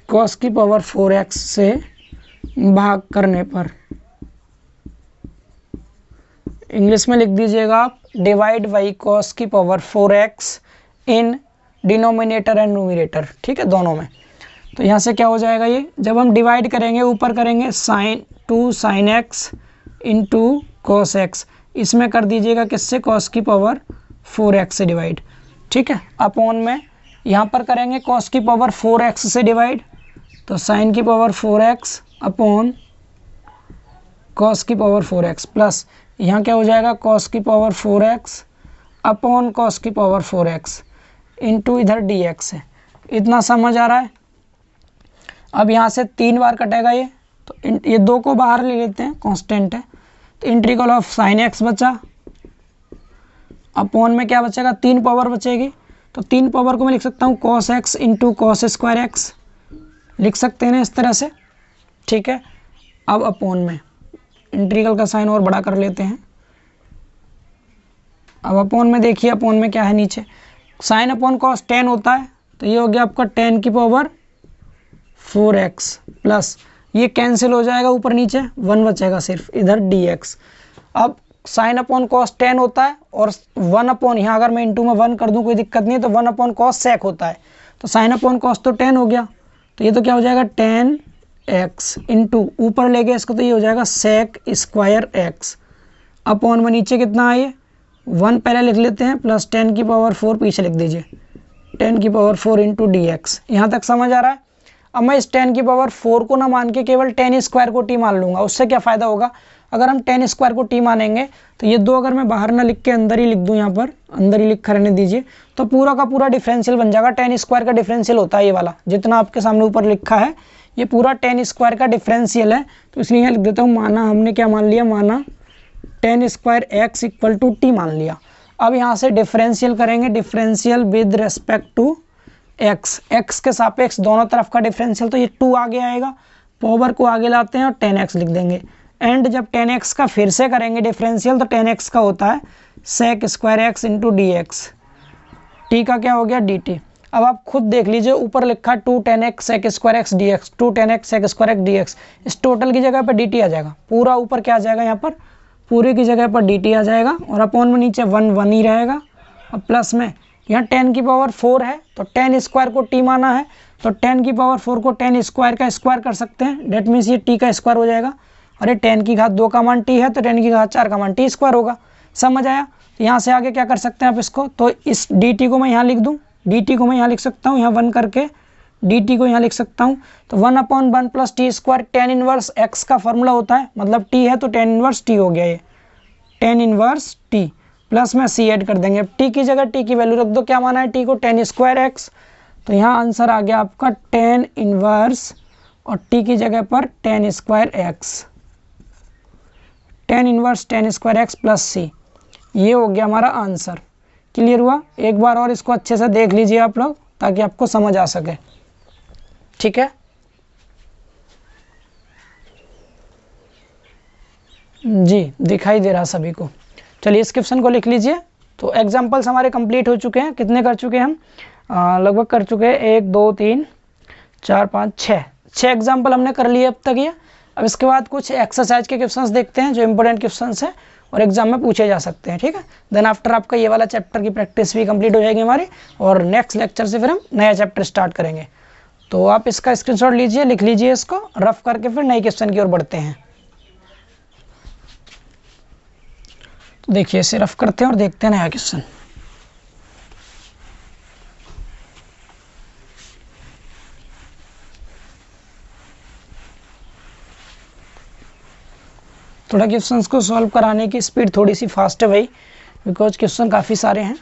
cos की पावर 4x से भाग करने पर, इंग्लिश में लिख दीजिएगा आप डिवाइड बाई cos की power 4x in denominator and numerator. ठीक है, दोनों में। तो यहाँ से क्या हो जाएगा, ये जब हम डिवाइड करेंगे ऊपर करेंगे2 sin x into cos x, इसमें कर दीजिएगा किससे, cos की पावर 4x से डिवाइड। ठीक है, अपॉन में यहाँ पर करेंगे cos की पावर 4x से डिवाइड, तो sin की पावर 4x अपॉन cos की पावर 4x प्लस यहाँ क्या हो जाएगा, cos की पावर 4x अपॉन cos की पावर 4x इंटू इधर dx है। इतना समझ आ रहा है? अब यहाँ से 3 बार कटेगा ये, तो ये 2 को बाहर ले लेते हैं, कांस्टेंट है, तो इंटीग्रल ऑफ sin x बचा, अपॉन में क्या बचेगा, 3 पावर बचेगी, तो 3 पावर को मैं लिख सकता हूँ cos x into cos square x, लिख सकते हैं ना इस तरह से। ठीक है, अब अपॉन में इंटीग्रल का साइन और बड़ा कर लेते हैं। अब अपॉन में देखिए, अपॉन में क्या है, नीचे साइन अपॉन cos tan होता है, तो ये हो गया आपका tan की पावर 4x प्लस ये कैंसिल हो जाएगा, ऊपर नीचे 1 बचेगा सिर्फ, इधर dx। अब साइन अपॉन cos tan होता है और 1 अपॉन, यहाँ अगर मैं इंटू में 1 कर दूँ कोई दिक्कत नहीं है, तो 1 अपॉन cos sec होता है, तो साइन अपॉन cos तो tan हो गया, तो ये तो क्या हो जाएगा tan x इंटू ऊपर ले गए इसको, तो ये हो जाएगा sec स्क्वायर x अपॉन में नीचे कितना है, 1 पहले लिख लेते हैं प्लस 10 की पावर 4 पीछे लिख दीजिए, 10 की पावर 4 इंटू dx। यहाँ तक समझ आ रहा है? अब मैं इस 10 की पावर 4 को ना मान के केवल 10 स्क्वायर को t मान लूँगा। उससे क्या फ़ायदा होगा, अगर हम 10 स्क्वायर को t मानेंगे तो ये 2 अगर मैं बाहर ना लिख के अंदर ही लिख दूँ, यहाँ पर अंदर ही लिख रहने दीजिए, तो पूरा का पूरा डिफरेंशियल बन जाएगा। 10 स्क्वायर का डिफरेंशियल होता है ये वाला, जितना आपके सामने ऊपर लिखा है ये पूरा 10 स्क्वायर का डिफरेंशियल है। तो इसलिए यहाँ लिख देता हूँ, माना हमने क्या मान लिया, माना 10 square x equal to t मान लिया। अब यहाँ से डिफरेंशियल करेंगे, differential with respect to x, x के सापेक्ष दोनों तरफ का डिफरेंशियल, तो ये 2 आगे आएगा, पावर को आगे लाते हैं और 10x लिख देंगे। एंड जब 10x का फिर से करेंगे डिफरेंशियल, तो 10x का होता है sec square x into d x, T का क्या हो गया dt। अब आप खुद देख लीजिए, ऊपर लिखा 2 10x sec square x dx, 2 10x sec square x dx, इस टोटल की जगह पर dt आ जाएगा, पूरा ऊपर क्या आ जाएगा, यहाँ पर पूरे की जगह पर dt आ जाएगा, और अपॉन में नीचे 1 1 ही रहेगा, और प्लस में यहाँ 10 की पावर 4 है, तो 10 स्क्वायर को t माना है, तो 10 की पावर 4 को 10 स्क्वायर का स्क्वायर कर सकते हैं, डेट मीन्स ये t का स्क्वायर हो जाएगा। अरे 10 की घात 2 का मान t है, तो 10 की घात 4 का मान t स्क्वायर होगा। समझ आया? यहाँ से आगे क्या कर सकते हैं आप इसको, तो इस dt को मैं यहाँ लिख दूँ, dt को मैं यहाँ लिख सकता हूँ, यहाँ 1 करके dt को यहाँ लिख सकता हूँ। तो 1/1 plus T square tan inverse x का फॉर्मूला होता है, मतलब t है तो tan इनवर्स t हो गया, ये tan इनवर्स t प्लस में c ऐड कर देंगे। अब t की जगह t की वैल्यू रख दो, क्या माना है t को, tan स्क्वायर x। तो यहाँ आंसर आ गया आपका tan इनवर्स और t की जगह पर tan square x, tan inverse tan square x plus c, ये हो गया हमारा आंसर। क्लियर हुआ? एक बार और इसको अच्छे से देख लीजिए आप लोग ताकि आपको समझ आ सके। ठीक है जी, दिखाई दे रहा सभी को। चलिए इस क्वेश्चन को लिख लीजिए। तो एग्जांपल्स हमारे कंप्लीट हो चुके हैं। कितने कर चुके हैं हम? लगभग कर चुके हैं 1 2 3 4 5 6 एग्जाम्पल हमने कर लिए अब तक ये। अब इसके बाद कुछ एक्सरसाइज के क्वेश्चंस देखते हैं जो इंपॉर्टेंट क्वेश्चंस हैं और एग्जाम में पूछे जा सकते हैं। ठीक है, देन आफ्टर आपका ये वाला चैप्टर की प्रैक्टिस भी कंप्लीट हो जाएगी हमारी, और नेक्स्ट लेक्चर से फिर हम नया चैप्टर स्टार्ट करेंगे। तो आप इसका स्क्रीनशॉट लीजिए, लिख लीजिए इसको, रफ करके फिर नए क्वेश्चन की ओर बढ़ते हैं। तो देखिए इसे रफ करते हैं और देखते हैं नया क्वेश्चन। थोड़ा क्वेश्चंस को सॉल्व कराने की स्पीड थोड़ी सी फास्ट है भाई, बिकॉज क्वेश्चन काफ़ी सारे हैं।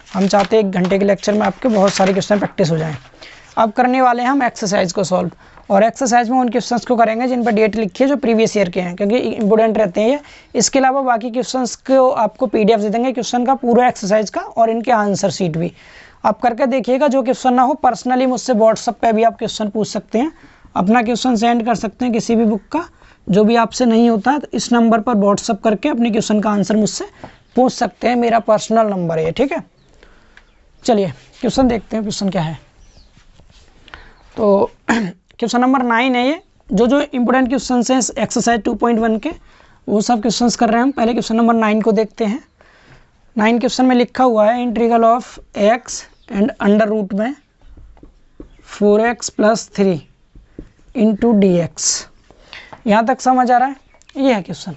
हम चाहते हैं 1 घंटे के लेक्चर में आपके बहुत सारे क्वेश्चन प्रैक्टिस हो जाएं। अब करने वाले हैं हम एक्सरसाइज को सॉल्व, और एक्सरसाइज में उन क्वेश्चंस को करेंगे जिन पर डेट लिखी है जो प्रीवियस ईयर के हैं, क्योंकि इंपॉर्टेंट रहते हैं ये। इसके अलावा बाकी क्वेश्चंस को आपको PDF दे देंगे क्वेश्चन का पूरा एक्सरसाइज का, और इनके आंसर शीट भी आप करके देखिएगा। जो क्वेश्चन ना हो पर्सनली मुझसे व्हाट्सअप पे भी आप क्वेश्चन पूछ सकते हैं, अपना क्वेश्चन सेंड कर सकते हैं किसी भी बुक का, जो भी आपसे नहीं होता तो इस नंबर पर व्हाट्सअप करके अपने क्वेश्चन का आंसर मुझसे पूछ सकते हैं। मेरा पर्सनल नंबर है, ठीक है। चलिए क्वेश्चन देखते हैं, क्वेश्चन क्या है। तो क्वेश्चन नंबर 9 है ये। जो इंपॉर्टेंट क्वेश्चन हैं एक्सरसाइज 2.1 के, वो सब क्वेश्चंस कर रहे हैं हम। पहले क्वेश्चन नंबर 9 को देखते हैं। 9 क्वेश्चन में लिखा हुआ है integral of x and under root में 4x + 3 × dx। यहाँ तक समझ आ रहा है? ये है क्वेश्चन।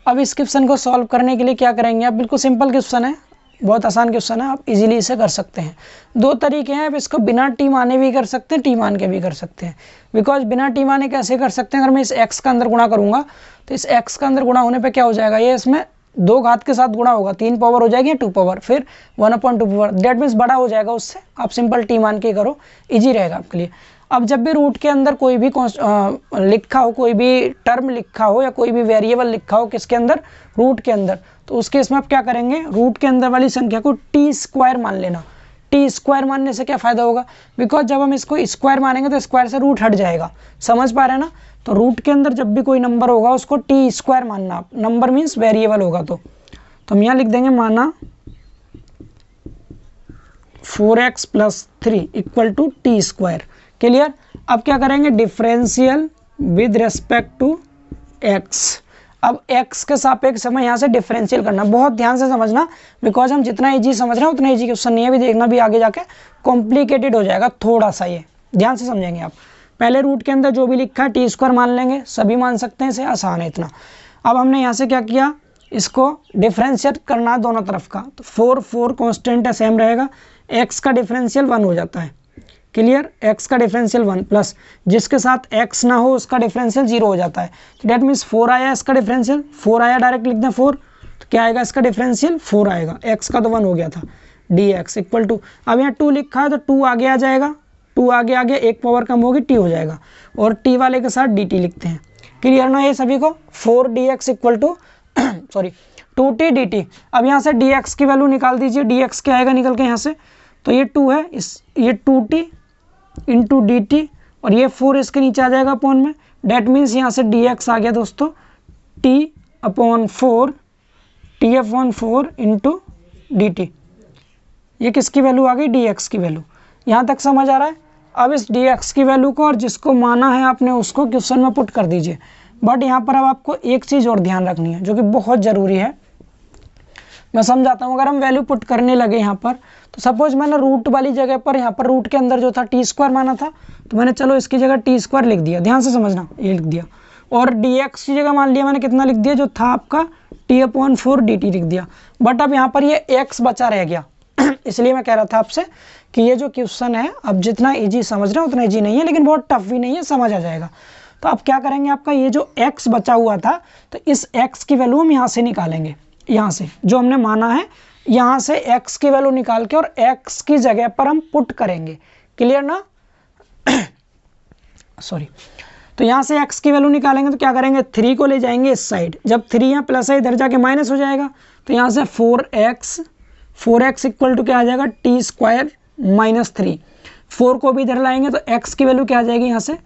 अब इस क्वेश्चन को सॉल्व करने के लिए क्या करेंगे आप? बिल्कुल सिंपल क्वेश्चन है, बहुत आसान क्वेश्चन है, आप इजीली इसे कर सकते हैं। 2 तरीके हैं, आप इसको बिना टी माने भी कर सकते हैं, टी मान के भी कर सकते हैं। बिकॉज बिना टी माने कैसे कर सकते हैं? अगर मैं इस x का अंदर गुणा करूंगा तो इस x का अंदर गुणा होने पे क्या हो जाएगा? ये इसमें 2 घात के साथ गुणा होगा, 3 पावर हो जाएगी, 2 पावर, फिर 1/2 पावर, दैट मीन्स बड़ा हो जाएगा उससे। आप सिंपल टी मान के करो, ईजी रहेगा आपके लिए। अब जब भी रूट के अंदर कोई भी लिखा हो, कोई भी टर्म लिखा हो या कोई भी वेरिएबल लिखा हो किसके अंदर? रूट के अंदर, तो उसके इसमें आप क्या करेंगे? रूट के अंदर वाली संख्या को t² मान लेना। t² मानने से क्या फ़ायदा होगा? बिकॉज जब हम इसको स्क्वायर मानेंगे तो स्क्वायर से रूट हट जाएगा, समझ पा रहे हैं ना? तो रूट के अंदर जब भी कोई नंबर होगा उसको t² मानना। आप नंबर मीन्स वेरिएबल होगा, तो हम यहाँ लिख देंगे माना 4x + 3 = t²। क्लियर? अब क्या करेंगे? Differential with respect to x। अब x के सापेक्ष हमें यहाँ से डिफरेंशियल करना, बहुत ध्यान से समझना, बिकॉज हम जितना इजी समझ रहे हैं उतना इजी क्वेश्चन नहीं है। भी देखना भी आगे जाके कॉम्प्लिकेटेड हो जाएगा थोड़ा सा, ये ध्यान से समझेंगे आप। पहले रूट के अंदर जो भी लिखा है t² मान लेंगे, सभी मान सकते हैं, इसे आसान है इतना। अब हमने यहाँ से क्या किया? इसको डिफरेंशिएट करना दोनों तरफ का, तो 4 कॉन्स्टेंट है, सेम रहेगा। x का डिफरेंशियल 1 हो जाता है। क्लियर? x का डिफरेंशियल 1 प्लस जिसके साथ x ना हो उसका डिफरेंशियल 0 हो जाता है। तो डेट मीन्स 4 आया, इसका डिफरेंशियल 4 आया, डायरेक्ट लिख दें 4, तो क्या आएगा? इसका डिफरेंशियल 4 आएगा। x का तो 1 हो गया था, dx = अब यहाँ 2 लिखा है तो 2 आगे आ जाएगा, 2 आगे 1 पावर कम होगी, t हो जाएगा, और t वाले के साथ dt लिखते हैं। क्लियर ना ये सभी को? 4dx = 2t dt। अब यहाँ से dx की वैल्यू निकाल दीजिए, dx क्या आएगा निकल के यहाँ से? तो ये 2 है, ये 2t × dt, और ये 4 इसके नीचे आ जाएगा अपॉन में। डेट मीन्स यहाँ से dx आ गया दोस्तों t/4 × dt। ये किसकी वैल्यू आ गई? dx की वैल्यू। यहाँ तक समझ आ रहा है? अब इस dx की वैल्यू को और जिसको माना है आपने उसको क्वेश्चन में पुट कर दीजिए। बट यहाँ पर अब आपको एक चीज़ और ध्यान रखनी है जो कि बहुत ज़रूरी है, मैं समझाता हूँ। अगर हम वैल्यू पुट करने लगे यहाँ पर, तो सपोज मैंने रूट वाली जगह पर, यहाँ पर रूट के अंदर जो था t² माना था, तो मैंने चलो इसकी जगह t² लिख दिया, ध्यान से समझना, ये लिख दिया। और dx की जगह मान लिया मैंने कितना लिख दिया? जो था आपका t/4 dt लिख दिया। बट अब यहाँ पर ये x बचा रह गया इसलिए मैं कह रहा था आपसे कि ये जो क्वेश्चन है अब जितना इजी समझ रहे हैं उतना इजी नहीं है, लेकिन बहुत टफ भी नहीं है, समझ आ जाएगा। तो आप क्या करेंगे, आपका ये जो x बचा हुआ था तो इस x की वैल्यू हम यहाँ से निकालेंगे, यहाँ से जो हमने माना है यहाँ से x की वैल्यू निकाल के और x की जगह पर हम पुट करेंगे। क्लियर ना? सॉरी, तो यहाँ से x की वैल्यू निकालेंगे तो क्या करेंगे, 3 को ले जाएंगे इस साइड, जब 3 यहाँ प्लस है इधर जाके माइनस हो जाएगा, तो यहाँ से 4x इक्वल टू क्या आ जाएगा, t स्क्वायर माइनस 3। 4 को भी इधर लाएंगे तो x की वैल्यू क्या आ जाएगी यहाँ से,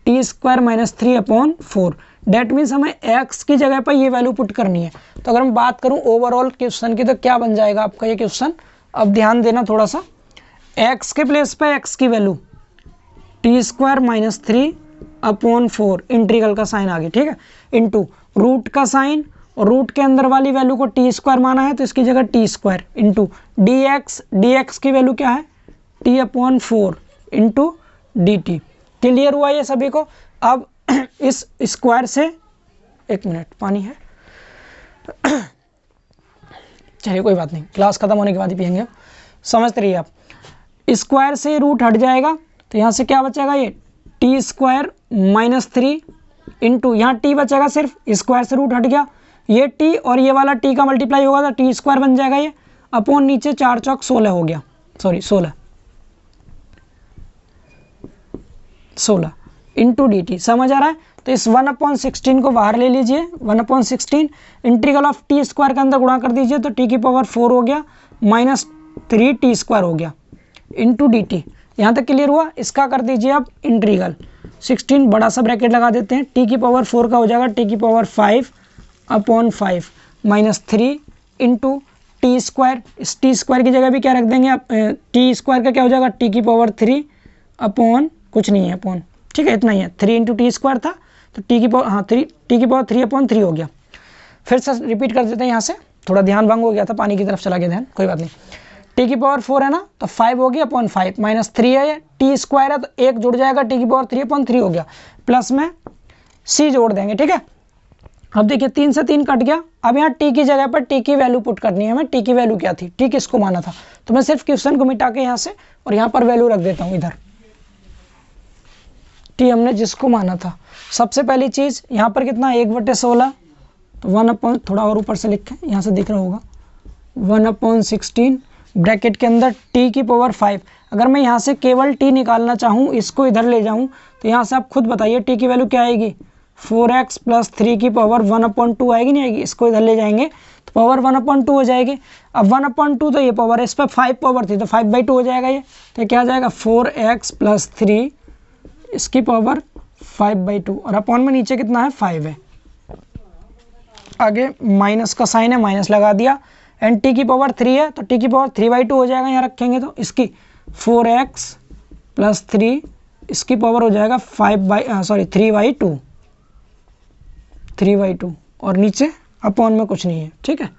t square minus 3 upon 4। That means हमें x की जगह पर ये वैल्यू पुट करनी है। तो अगर मैं बात करूँ ओवरऑल क्वेश्चन की तो क्या बन जाएगा आपका ये क्वेश्चन, अब ध्यान देना थोड़ा सा, x के प्लेस पे x की value t square minus 3 upon 4, integral का साइन आ गया, ठीक है, इनटू रूट का साइन, और रूट के अंदर वाली वैल्यू को t स्क्वायर माना है तो इसकी जगह t स्क्वायर इंटू dx की वैल्यू क्या है, t upon 4 into dt। Clear हुआ ये सभी को? अब इस स्क्वायर से, एक मिनट पानी है, चलिए कोई बात नहीं, क्लास खत्म होने के बाद ही पियेंगे, समझते रहिए आप। स्क्वायर से रूट हट जाएगा तो यहाँ से क्या बचेगा, ये टी स्क्वायर माइनस 3 इंटू यहाँ टी बचेगा, सिर्फ स्क्वायर से रूट हट गया, ये टी और ये वाला टी का मल्टीप्लाई होगा तो टी स्क्वायर बन जाएगा ये, अपॉन नीचे 4 चौक 16 हो गया, सॉरी 16 इंटू डी टी। समझ आ रहा है? तो इस 1/16 को बाहर ले लीजिए, 1/16 इंटीग्रल ऑफ टी स्क्वायर के अंदर गुणा कर दीजिए तो टी की पावर 4 हो गया माइनस 3 टी स्क्वायर हो गया इंटू डी टी। यहाँ तक क्लियर हुआ? इसका कर दीजिए आप इंटीग्रल 16, बड़ा सा ब्रैकेट लगा देते हैं, टी की पावर 4 का हो जाएगा टी की power 5 upon 5 minus 3 into T square. इस टी स्क्वायर की जगह भी क्या रख देंगे आप, टी स्क्वायर का क्या हो जाएगा, टी की पावर 3 अपॉन कुछ नहीं है अपॉन, ठीक है इतना ही है, 3 इंटू टी स्क्वायर था तो टी की पावर, हाँ 3 टी की पावर 3 अपॉन 3 हो गया। फिर से रिपीट कर देते हैं, यहाँ से थोड़ा ध्यान भंग हो गया था, पानी की तरफ चला गया ध्यान, कोई बात नहीं। टी की पावर 4 है ना तो 5 हो गया अपॉन 5 माइनस 3 है, ये टी स्क्वायर है तो 1 जुड़ जाएगा, टी की पावर 3 अपॉन 3 हो गया, प्लस में सी जोड़ देंगे, ठीक है। अब देखिए 3 से 3 कट गया, अब यहाँ टी की जगह पर टी की वैल्यू पुट करनी है हमें। टी की वैल्यू क्या थी, टी किसको माना था, तो मैं सिर्फ क्वेश्चन को मिटा के यहाँ से और यहाँ पर वैल्यू रख देता हूँ इधर, टी हमने जिसको माना था। सबसे पहली चीज़ यहाँ पर कितना 1/16 तो 1 अपॉन, थोड़ा और ऊपर से लिखें, यहाँ से दिख रहा होगा 1/16 ब्रैकेट के अंदर टी की पावर 5। अगर मैं यहाँ से केवल टी निकालना चाहूँ, इसको इधर ले जाऊँ तो यहाँ से आप खुद बताइए टी की वैल्यू क्या आएगी, 4x प्लस 3 की पावर 1/2 आएगी, नहीं आएगी? इसको इधर ले जाएंगे तो पावर 1/2 हो जाएगी। अब 1/2 तो ये पावर है, इस पर 5 पावर थी तो 5/2 हो जाएगा ये, तो क्या आ जाएगा 4x प्लस 3 इसकी पावर 5/2 और अपॉन में नीचे कितना है 5 है, आगे माइनस का साइन है माइनस लगा दिया, एंड टी की पावर 3 है तो टी की पावर 3/2 हो जाएगा, यहाँ रखेंगे तो इसकी 4x प्लस 3 इसकी पावर हो जाएगा 3/2 और नीचे अपॉन में कुछ नहीं है, ठीक है,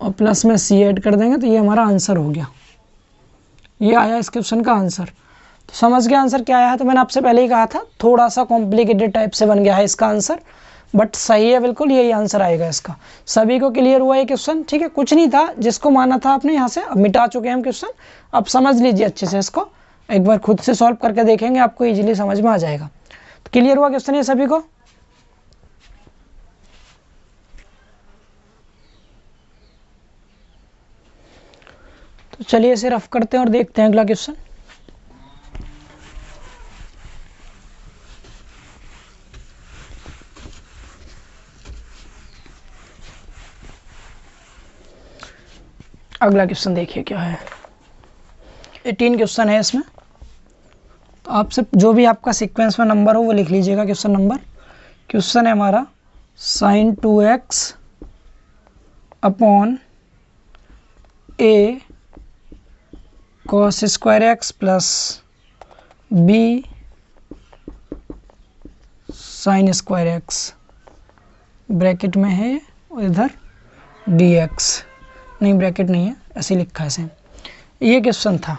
और प्लस में सी ऐड कर देंगे तो ये हमारा आंसर हो गया। ये आया इस क्वेश्चन का आंसर। तो समझ गया आंसर क्या आया है? तो मैंने आपसे पहले ही कहा था थोड़ा सा कॉम्प्लिकेटेड टाइप से बन गया है इसका आंसर, बट सही है बिल्कुल, यही आंसर आएगा इसका। सभी को क्लियर हुआ ये क्वेश्चन? ठीक है, कुछ नहीं था जिसको माना था आपने यहाँ से, अब मिटा चुके हैं हम क्वेश्चन। अब समझ लीजिए अच्छे से इसको, एक बार खुद से सॉल्व करके देखेंगे, आपको इजीली समझ में आ जाएगा। तो क्लियर हुआ क्वेश्चन ये सभी को? तो चलिए इसे रफ करते हैं और देखते हैं अगला क्वेश्चन। अगला क्वेश्चन देखिए क्या है, 18 क्वेश्चन है इसमें। तो आपसे जो भी आपका सीक्वेंस में नंबर हो वो लिख लीजिएगा क्वेश्चन नंबर। क्वेश्चन है हमारा sin 2x upon a cos square x plus b sin square x, bracket में है और इधर dx, नहीं ब्रैकेट नहीं है, ऐसे लिखा है सेम। ये क्वेश्चन था,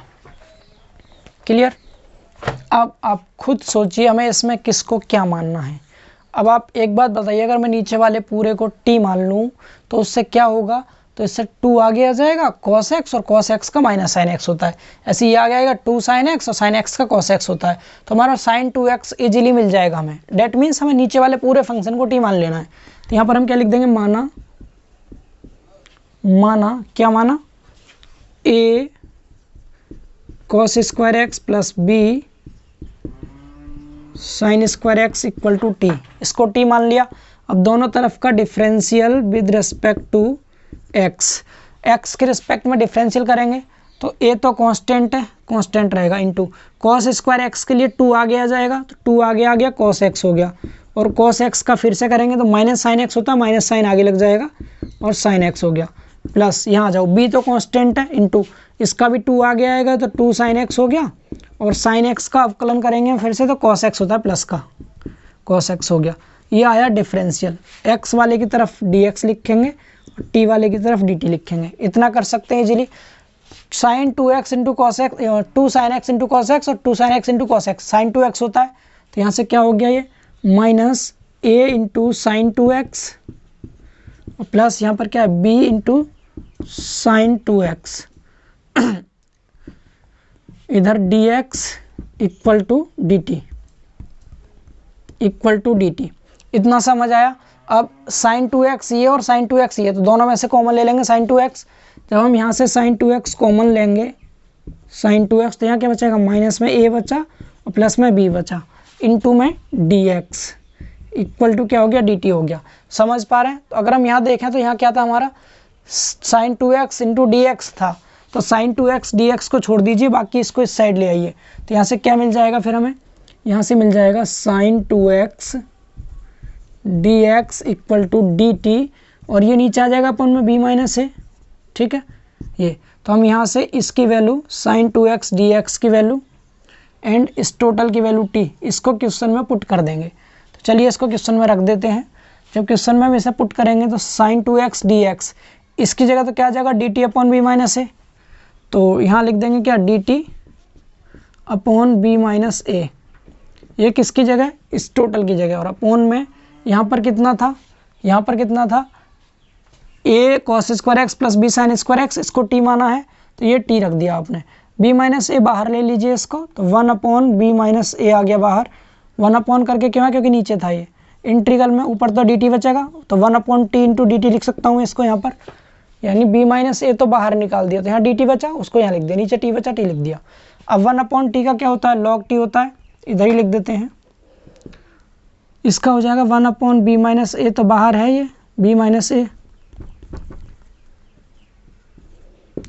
क्लियर। अब आप खुद सोचिए हमें इसमें किसको क्या मानना है। अब आप एक बात बताइए, अगर मैं नीचे वाले पूरे को t मान लूँ तो उससे क्या होगा, तो तो इससे 2 आगे आ जाएगा cos x, और cos x का माइनस साइन x होता है। ऐसे ये आगे आएगा 2 sin x और sin x का cos x होता है। तो हमारा sin 2x इजीली मिल जाएगा हमें। डेट मीन्स हमें नीचे वाले पूरे फंक्शन को t मान लेना है। तो यहाँ पर हम क्या लिख देंगे, माना क्या माना, a cos square x plus b sin square x equal to t. इसको t मान लिया। अब दोनों तरफ का differential with respect to x के रिस्पेक्ट में डिफरेंशियल करेंगे तो a तो कांस्टेंट है, कांस्टेंट रहेगा, इनटू cos स्क्वायर एक्स के लिए 2 आगे आ जाएगा, तो 2 आगे आ गया cos x हो गया, और cos x का फिर से करेंगे तो माइनस साइन x होता है, माइनस साइन आगे लग जाएगा और sin x हो गया, प्लस यहाँ आ जाओ b तो कांस्टेंट है, इनटू इसका भी 2 आगे आएगा तो 2 sin x हो गया, और sin x का अवकलन करेंगे फिर से तो cos x होता है प्लस का cos x हो गया। ये आया डिफरेंशियल। x वाले की तरफ dx लिखेंगे और t वाले की तरफ dt लिखेंगे। इतना कर सकते हैं easily. sin 2x into cos x, 2 sin x into cos x और 2 sin x into cos x, sin 2x होता है तो यहाँ से क्या हो गया, ये minus a into sine 2x और प्लस यहाँ पर क्या है b इंटू साइन 2x, इधर dx इक्वल टू dt। इतना समझ आया। अब sin 2x ये और sin 2x ये, तो दोनों में से कॉमन ले लेंगे sin 2x। जब हम यहाँ से sin 2x कॉमन लेंगे, sin 2x, तो यहाँ क्या बचेगा, माइनस में a बचा और प्लस में b बचा, इनटू में dx इक्वल टू क्या हो गया, dt हो गया। समझ पा रहे हैं। तो अगर हम यहाँ देखें तो यहाँ क्या था हमारा, sin 2x इंटू dx था, तो sin 2x dx को छोड़ दीजिए, बाकी इसको इस साइड ले आइए। तो यहाँ से क्या मिल जाएगा, फिर हमें यहाँ से मिल जाएगा sin 2x dx equal to dt, और ये नीचे आ जाएगा अपन में b माइनस a, ठीक है ये। तो हम यहाँ से इसकी वैल्यू sin 2x dx की वैल्यू एंड इस टोटल की वैल्यू t, इसको क्वेश्चन में पुट कर देंगे। तो चलिए इसको क्वेश्चन में रख देते हैं। जब क्वेश्चन में हम इसे पुट करेंगे तो sin 2x dx, इसकी जगह तो क्या आ जाएगा dt upon b minus a, तो यहाँ लिख देंगे क्या dt upon b minus a। ये किसकी जगह, इस टोटल की जगह, और अपॉन में यहाँ पर कितना था, यहाँ पर कितना था a cos square x plus b sine square x, इसको t माना है तो ये t रख दिया आपने। b माइनस ए बाहर ले लीजिए इसको, तो 1 अपॉन b माइनस ए आ गया बाहर। 1 अपॉन करके क्यों है, क्योंकि नीचे था ये इंटीग्रल में, ऊपर तो dt बचेगा, तो 1 अपॉन टी इंटू डी लिख सकता हूँ इसको यहाँ पर, यानी b माइनस ए तो बाहर निकाल दिया, तो यहाँ dt बचा, उसको यहाँ लिख दिया, नीचे t बचा, t लिख दिया। अब 1 अपॉन टी का क्या होता है, log t होता है, इधर ही लिख देते हैं। इसका हो जाएगा 1 अपॉन b माइनस ए, तो बाहर है ये b माइनस ए,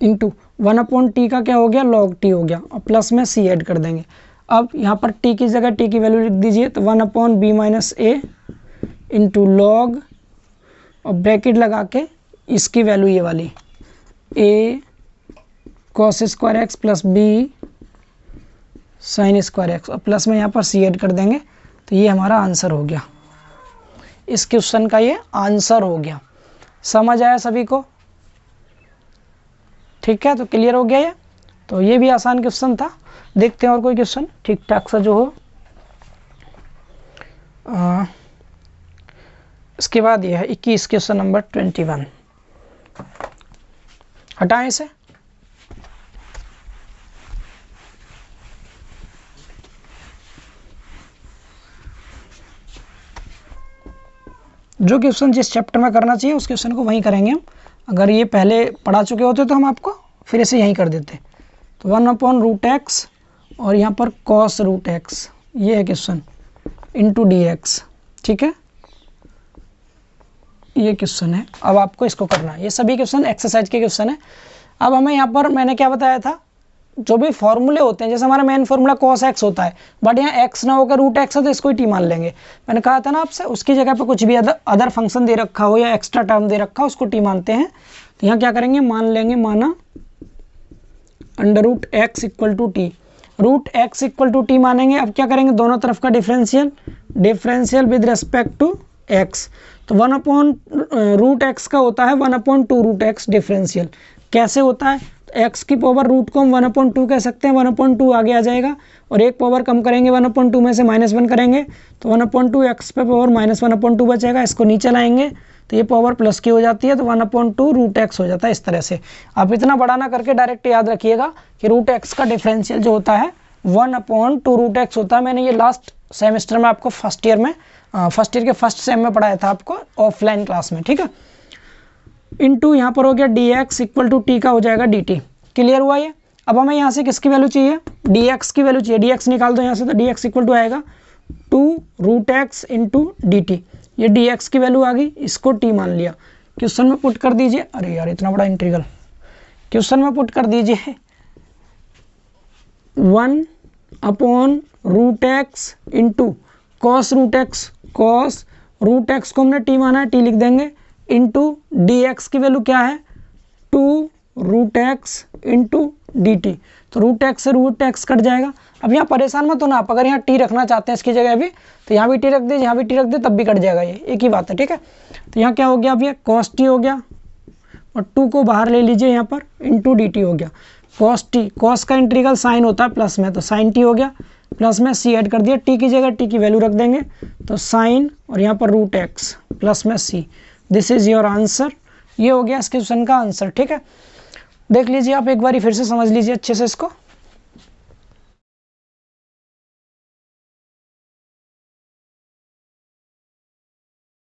इंटू 1 अपॉन टी का क्या हो गया, log t हो गया, और प्लस में c ऐड कर देंगे। अब यहाँ पर t की जगह t की वैल्यू लिख दीजिए, तो 1 अपॉन b माइनस ए इंटू लॉग, और ब्रैकेट लगा के इसकी वैल्यू ये वाली a cos square x plus b sine square x, और प्लस में यहाँ पर c ऐड कर देंगे, तो ये हमारा आंसर हो गया। इस क्वेश्चन का ये आंसर हो गया। समझ आया सभी को, ठीक है, तो क्लियर हो गया ये। तो ये भी आसान क्वेश्चन था। देखते हैं और कोई क्वेश्चन ठीक ठाक सा जो हो। इसके बाद ये है 21 क्वेश्चन नंबर 21, हटाएं इसे। जो क्वेश्चन जिस चैप्टर में करना चाहिए उस क्वेश्चन को वहीं करेंगे हम। अगर ये पहले पढ़ा चुके होते तो हम आपको फिर इसे यहीं कर देते। तो 1 अपॉन रूट एक्स और यहाँ पर कॉस रूट एक्स, ये है क्वेश्चन, इंटू डी एक्स, ठीक है, ये क्वेश्चन है। अब आपको इसको करना है। ये सभी क्वेश्चन एक्सरसाइज के क्वेश्चन है। अब हमें यहाँ पर मैंने क्या बताया था, जो भी फॉर्मूले होते हैं, जैसे हमारा मेन फॉर्मूला cos x होता है, बट यहाँ x ना होकर रूट एक्स है तो इसको ही t मान लेंगे। मैंने कहा था ना आपसे, उसकी जगह पे कुछ भी अदर फंक्शन दे रखा हो या एक्स्ट्रा टर्म दे रखा हो उसको t मानते हैं। तो यहाँ क्या करेंगे, मान लेंगे, माना under root x equal to t, root x equal to t मानेंगे। अब क्या करेंगे, दोनों तरफ का differential with respect to x. तो 1 अपॉन रूट एक्स का होता है 1 अपॉन 2 रूट एक्स डिफरेंशियल। कैसे होता है, एक्स की पावर रूट को हम 1 अपॉन 2 कह सकते हैं, 1 अपॉन 2 आगे आ जाएगा, और एक पावर कम करेंगे 1 अपॉन 2 में से -1 करेंगे, तो 1 अपॉन 2 एक्स पे पावर -1 अपॉन 2 बचेगा। इसको नीचे लाएंगे तो ये पावर प्लस की हो जाती है, तो 1/2 रूट एक्स हो जाता है इस तरह से। आप इतना बड़ा ना करके डायरेक्ट याद रखिएगा कि रूट एक्स का डिफरेंशियल जो होता है 1/2 रूट एक्स होता है। मैंने ये लास्ट सेमेस्टर में आपको फर्स्ट ईयर के फर्स्ट सेम में पढ़ाया था आपको ऑफलाइन क्लास में, ठीक है। इनटू यहाँ पर हो गया d x equal to t का हो जाएगा डी टी। क्लियर हुआ ये। अब हमें यहाँ से किसकी वैल्यू चाहिए, डी एक्स की वैल्यू चाहिए। डी एक्स निकाल दो यहाँ से, तो डी एक्स इक्वल टू आएगा 2 root x into d t. ये डी एक्स की वैल्यू आ गई, इसको टी मान लिया। क्वेश्चन में पुट कर दीजिए, अरे यार इतना बड़ा इंटीग्रल, क्वेश्चन में पुट कर दीजिए 1/√x into cos root x. Cos root x को हमने टी माना है, टी लिख देंगे, इंटू डी एक्स की वैल्यू क्या है 2 root x into d t. तो रूट एक्स से रूट एक्स कट जाएगा। अब यहाँ परेशान मत होना आप, अगर यहाँ टी रखना चाहते हैं इसकी जगह भी, तो यहाँ भी टी रख दे, यहाँ भी टी रख दे, तब भी कट जाएगा, ये एक ही बात है, ठीक है। तो यहाँ क्या हो गया, अब ये कॉस टी हो गया और 2 को बाहर ले लीजिए यहाँ पर, इंटू डी टी हो गया। कॉस टी, कॉस का इंटीग्रल साइन होता है प्लस में, तो साइन टी हो गया, प्लस में सी ऐड कर दिया, टी की जगह टी की वैल्यू रख देंगे, तो साइन और यहाँ पर रूट एक्स प्लस में c. This is your answer. ये हो गया इस क्वेश्चन का आंसर, ठीक है। देख लीजिए आप एक बार फिर से समझ लीजिए अच्छे से इसको।